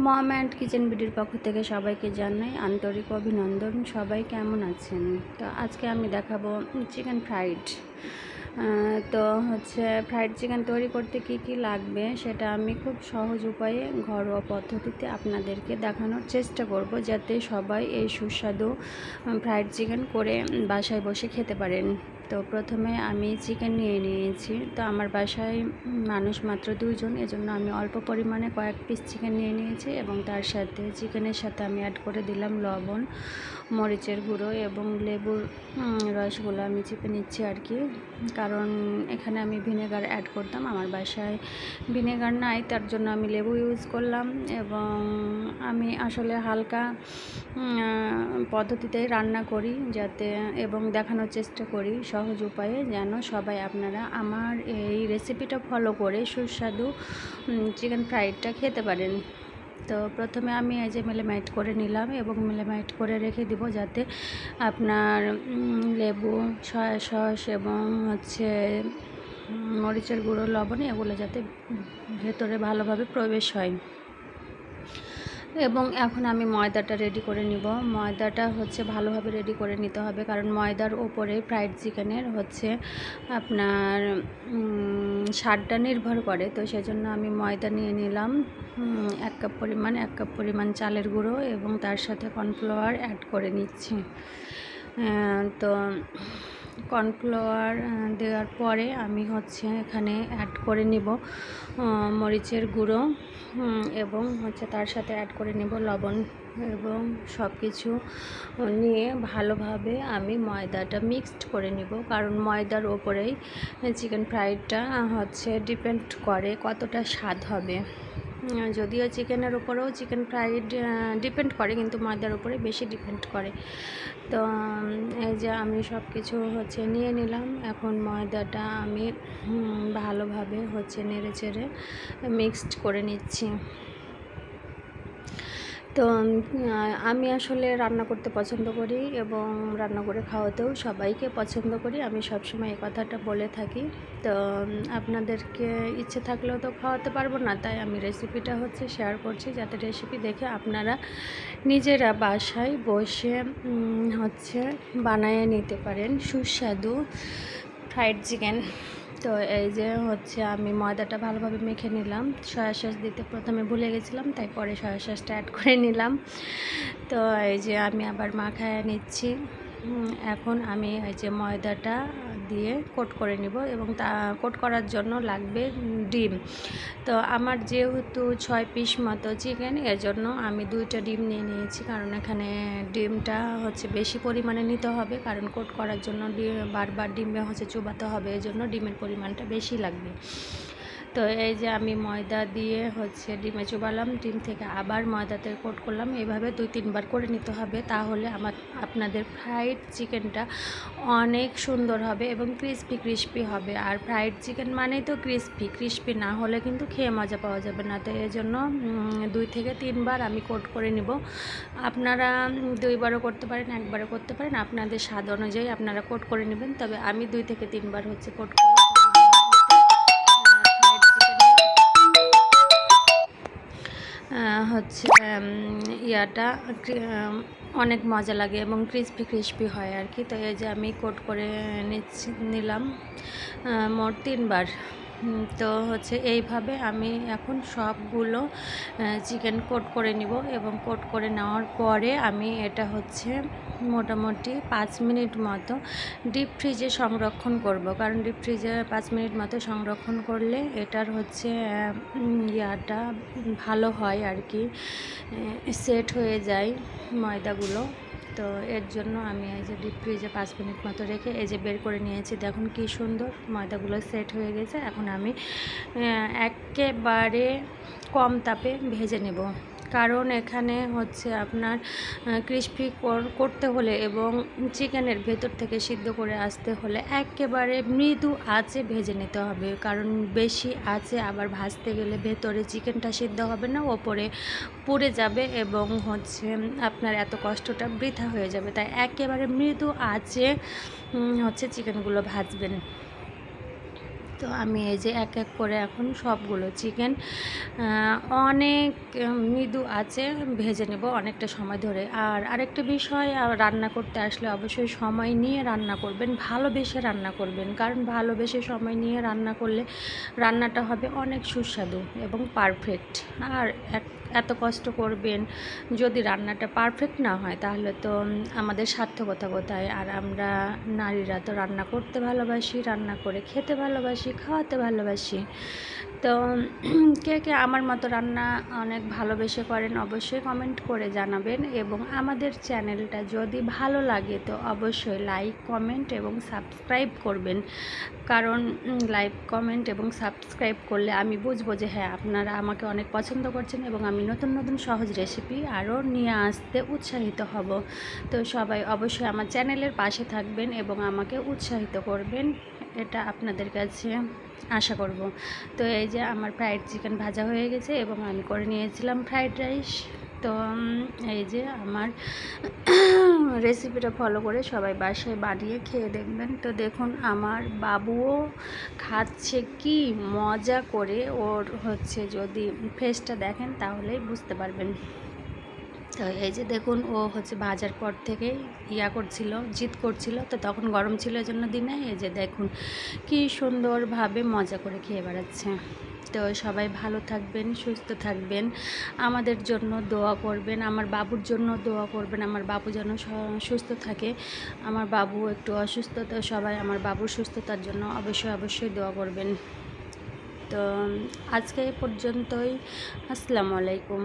Mom and kitchen বিডির পক্ষ থেকে সবাইকে জানাই আন্তরিক অভিনন্দন। সবাই কেমন আছেন? তো আজকে আমি দেখাবো চিকেন ফ্রাইড। তো ফ্রাইড চিকেন তৈরি করতে কি কি লাগবে সেটা আমি খুব সহজ উপায়ে ঘরোয়া পদ্ধতিতে আপনাদেরকে দেখানোর চেষ্টা করব, যাতে সবাই এই সুস্বাদু ফ্রাইড চিকেন করে বাসায় বসে খেতে পারেন। তো প্রথমে আমি চিকেন নিয়ে নিয়েছি। তো আমার বাসায় মানুষ মাত্র 2 জন, এজন্য আমি অল্প পরিমাণে কয়েক পিস চিকেন নিয়ে নিয়েছি এবং তার সাথে চিকেনের সাথে আমি অ্যাড করে দিলাম লবণ, মরিচের গুঁড়ো এবং লেবুর রসগুলো আমি চিপে নিচ্ছি আর কি, কারণ এখানে আমি ভিনেগার অ্যাড করতাম। আমার বাসায় ভিনেগার নাই, তার জন্য আমি লেবু ইউজ করলাম। এবং আমি আসলে হালকা পদ্ধতিতেই রান্না করি যাতে, এবং দেখানোর চেষ্টা করি সহজ উপায়ে, যেন সবাই আপনারা আমার এই রেসিপিটা ফলো করে সুস্বাদু চিকেন ফ্রাইডটা খেতে পারেন। তো প্রথমে আমি এই যে মেলেমাইট করে নিলাম এবং মেলেমাইট করে রেখে দিব, যাতে আপনার লেবু, সয়া সস এবং মরিচের গুঁড়ো, লবণ এগুলো যাতে ভেতরে ভালোভাবে প্রবেশ হয়। এবং এখন আমি ময়দাটা রেডি করে নিব। ময়দাটা ভালোভাবে রেডি করে নিতে হবে, কারণ ময়দার ওপরে ফ্রাইড চিকেনের আপনার স্বাদটা নির্ভর করে। তো সেজন্য আমি ময়দা নিয়ে নিলাম 1 কাপ পরিমাণ চালের গুঁড়ো এবং তার সাথে কর্নফ্লাওয়ার অ্যাড করে নিচ্ছি। তো কর্নফ্লাওয়ার দেওয়ার পরে আমি এখানে অ্যাড করে নিব মরিচের গুঁড়ো এবং তার সাথে অ্যাড করে নেব লবণ, এবং সব কিছু নিয়ে ভালোভাবে আমি ময়দাটা মিক্সড করে নিব, কারণ ময়দার ওপরেই চিকেন ফ্রাইডটা ডিপেন্ড করে কতটা স্বাদ হবে। যদিও চিকেনের উপরেও চিকেন ফ্রাইড ডিপেন্ড করে, কিন্তু ময়দার উপরে বেশি ডিপেন্ড করে। তো এই যে আমি সব কিছু নিয়ে নিলাম। এখন ময়দাটা আমি ভালোভাবে নেড়ে চেড়ে মিক্সড করে নিচ্ছি। তো আমি আসলে রান্না করতে পছন্দ করি এবং রান্না করে খাওয়াতেও সবাইকে পছন্দ করি। আমি সবসময় এই কথাটা বলে থাকি। তো আপনাদেরকে ইচ্ছে থাকলেও তো খাওয়াতে পারবো না, তাই আমি রেসিপিটা শেয়ার করছি, যাতে রেসিপি দেখে আপনারা নিজেরা বাসায় বসে বানিয়ে নিতে পারেন সুস্বাদু ফ্রাইড চিকেন। তো এই যে আমি ময়দাটা ভালোভাবে মেখে নিলাম। সয়া সস দিতে প্রথমে ভুলে গেছিলাম, তাই পরে সয়া সসটা অ্যাড করে নিলাম। তো এই যে আমি আবার মাখায় নিচ্ছি। এখন আমি এই যে ময়দাটা দিয়ে কোট করে নিব, এবং তা কোট করার জন্য লাগবে ডিম। তো আমার যেহেতু 6 পিস মতো চিকেন, এর জন্য আমি 2টা ডিম নিয়ে নিয়েছি, কারণ এখানে ডিমটা বেশি পরিমাণে নিতে হবে, কারণ কোট করার জন্য বারবার ডিমে চুবাতে হবে, এই জন্য ডিমের পরিমাণটা বেশি লাগবে। তো এই যে আমি ময়দা দিয়ে ডিমে চুবালাম, ডিম থেকে আবার ময়দাতে কোট করলাম। এইভাবে 2-3 বার করে নিতে হবে, তাহলে আপনাদের ফ্রাইড চিকেনটা অনেক সুন্দর হবে এবং ক্রিস্পি হবে। আর ফ্রাইড চিকেন মানেই তো ক্রিস্পি না হলে কিন্তু খেয়ে মজা পাওয়া যাবে না। তো এই জন্য 2 থেকে 3 বার আমি কোট করে নিব। আপনারা 2 বারও করতে পারেন, 1 বারও করতে পারেন, আপনাদের স্বাদ অনুযায়ী আপনারা কোট করে নেবেন। তবে আমি 2 থেকে 3 বার কোট করি, ইয়াটা অনেক মজা লাগে এবং ক্রিস্পি হয় আর কি। তো এই যে আমি কোট করে নিলাম মোট 3 বার। তো এইভাবে আমি এখন সবগুলো চিকেন কোট করে নিব, এবং কোট করে নেওয়ার পরে আমি এটা মোটামুটি 5 মিনিট মতো ডিপ ফ্রিজে সংরক্ষণ করব, কারণ ডিপ ফ্রিজে 5 মিনিট মতো সংরক্ষণ করলে এটার ইয়াটা ভালো হয় আর কি, সেট হয়ে যায় ময়দাগুলো। তো এর জন্য আমি এই যে ডিপ ফ্রিজে 5 মিনিট মতো রেখে এই যে বের করে নিয়েছি। দেখুন কি সুন্দর ময়দাগুলো সেট হয়ে গেছে। এখন আমি একেবারে কম তাপে ভেজে নেব, কারণ এখানে আপনার ক্রিস্পি করতে হলে এবং চিকেনের ভেতর থেকে সিদ্ধ করে আসতে হলে একেবারে মৃদু আঁচে ভেজে নিতে হবে, কারণ বেশি আঁচে আবার ভাজতে গেলে ভেতরে চিকেনটা সিদ্ধ হবে না, ওপরে পুড়ে যাবে এবং আপনার এত কষ্টটা বৃথা হয়ে যাবে। তাই একেবারে মৃদু আঁচে চিকেনগুলো ভাজবেন। তো আমি এই যে এক এক করে এখন সবগুলো চিকেন অনেক মৃদু আছে ভেজে নেব অনেকটা সময় ধরে। আর আরেকটা বিষয়, রান্না করতে আসলে অবশ্যই সময় নিয়ে রান্না করবেন, ভালোবেসে রান্না করবেন, কারণ ভালোবেসে সময় নিয়ে রান্না করলে রান্নাটা হবে অনেক সুস্বাদু এবং পারফেক্ট। আর এত কষ্ট করবেন, যদি রান্নাটা পারফেক্ট না হয় তাহলে তো আমাদের সার্থকতা কোথায়। আর আমরা নারীরা তো রান্না করতে ভালোবাসি, রান্না করে খেতে ভালোবাসি, খাওয়াতে ভালোবাসি। তো কে কে আমার মতো রান্না অনেক ভালোবেসে করেন অবশ্যই কমেন্ট করে জানাবেন। এবং আমাদের চ্যানেলটা যদি ভালো লাগে তো অবশ্যই লাইক, কমেন্ট এবং সাবস্ক্রাইব করবেন, কারণ লাইক, কমেন্ট এবং সাবস্ক্রাইব করলে আমি বুঝবো যে হ্যাঁ আপনারা আমাকে অনেক পছন্দ করছেন এবং আমি নতুন নতুন সহজ রেসিপি আরও নিয়ে আসতে উৎসাহিত হব। তো সবাই অবশ্যই আমার চ্যানেলের পাশে থাকবেন এবং আমাকে উৎসাহিত করবেন, এটা আপনাদের কাছে আশা করব। তো এই যে আমার ফ্রাইড চিকেন ভাজা হয়ে গেছে এবং আমি করে নিয়েছিলাম ফ্রাইড রাইস। তো এই যে আমার রেসিপিটা ফলো করে সবাই বাসায় বানিয়ে খেয়ে দেখবেন। তো দেখুন আমার বাবুও খাচ্ছে কি মজা করে, ওর হচ্ছে যদি ফেসটা দেখেন তাহলেই বুঝতে পারবেন। তো এই যে দেখুন ও হচ্ছে ভাজার পর থেকে করছিল, জিদ করছিল, তো তখন গরম ছিল এজন্য দিনে। এই যে দেখুন কি সুন্দরভাবে মজা করে খেয়ে বেড়াচ্ছে। তো সবাই ভালো থাকবেন, সুস্থ থাকবেন, আমাদের জন্য দোয়া করবেন, আমার বাবুর জন্য দোয়া করবেন, আমার বাবু যেন সুস্থ থাকে। আমার বাবু একটু অসুস্থ, তো সবাই আমার বাবুর সুস্থতার জন্য অবশ্যই অবশ্যই দোয়া করবেন। তো আজকে এই পর্যন্তই। আসসালামু আলাইকুম।